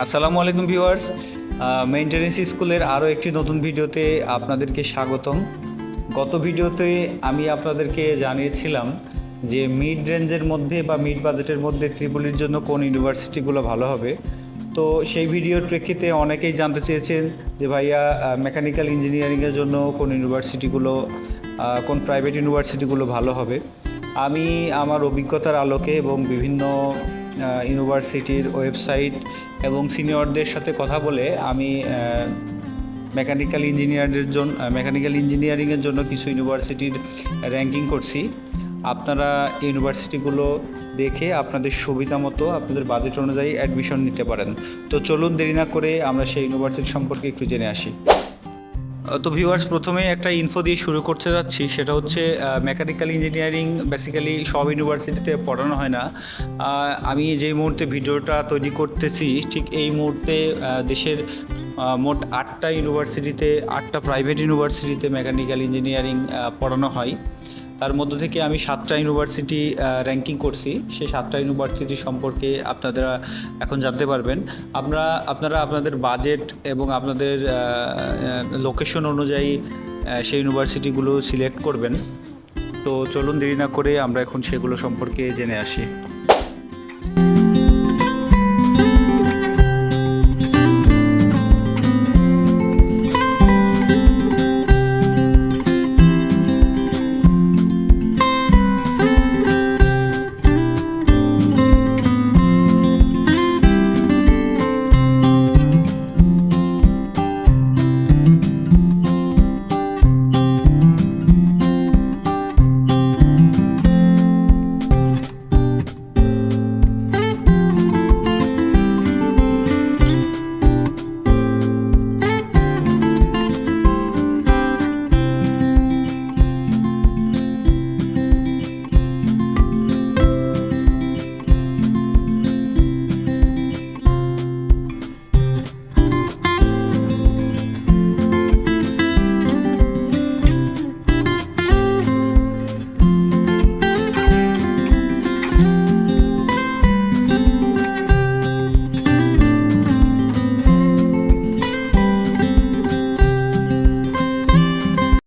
আসসালামু আলাইকুম viewers, maintenance স্কুলের আরও একটি নতুন ভিডিওতে আপনাদেরকে স্বাগতম। গত ভিডিওতে আমি আপনাদেরকে জানিয়েছিলাম যে মিড রেঞ্জের মধ্যে বা মিড বাজেটের মধ্যে ত্রিপলির জন্য কোন ইউনিভার্সিটিগুলো ভালো হবে। তো সেই ভিডিওর প্রেক্ষিতে অনেকেই জানতে চেয়েছেন যে ভাইয়া মেকানিক্যাল ইঞ্জিনিয়ারিংয়ের জন্য কোন ইউনিভার্সিটিগুলো, কোন প্রাইভেট ইউনিভার্সিটিগুলো ভালো হবে। আমি আমার অভিজ্ঞতার আলোকে এবং বিভিন্ন ইউনিভার্সিটির ওয়েবসাইট এবং সিনিয়রদের সাথে কথা বলে আমি মেকানিক্যাল ইঞ্জিনিয়ারিংয়ের জন্য কিছু ইউনিভার্সিটির র্যাঙ্কিং করছি। আপনারা ইউনিভার্সিটিগুলো দেখে আপনাদের সুবিধা মতো আপনাদের বাজেট অনুযায়ী অ্যাডমিশন নিতে পারেন। তো চলুন দেরি না করে আমরা সেই ইউনিভার্সিটি সম্পর্কে একটু জেনে আসি। তো ভিউয়ার্স, প্রথমেই একটা ইনফো দিয়ে শুরু করতে যাচ্ছি, সেটা হচ্ছে মেকানিক্যাল ইঞ্জিনিয়ারিং বেসিক্যালি সব ইউনিভার্সিটিতে পড়ানো হয় না। আমি যেই মুহূর্তে ভিডিওটা তৈরি করতেছি ঠিক এই মুহূর্তে দেশের মোট 8টা ইউনিভার্সিটিতে, 8টা প্রাইভেট ইউনিভার্সিটিতে মেকানিক্যাল ইঞ্জিনিয়ারিং পড়ানো হয়। তার মধ্য থেকে আমি 7টা ইউনিভার্সিটি র্যাঙ্কিং করছি। সেই 7টা ইউনিভার্সিটি সম্পর্কে আপনারা এখন জানতে পারবেন। আপনারা আপনাদের বাজেট এবং আপনাদের লোকেশন অনুযায়ী সেই ইউনিভার্সিটিগুলো সিলেক্ট করবেন। তো চলুন দেরি না করে আমরা এখন সেগুলো সম্পর্কে জেনে আসি।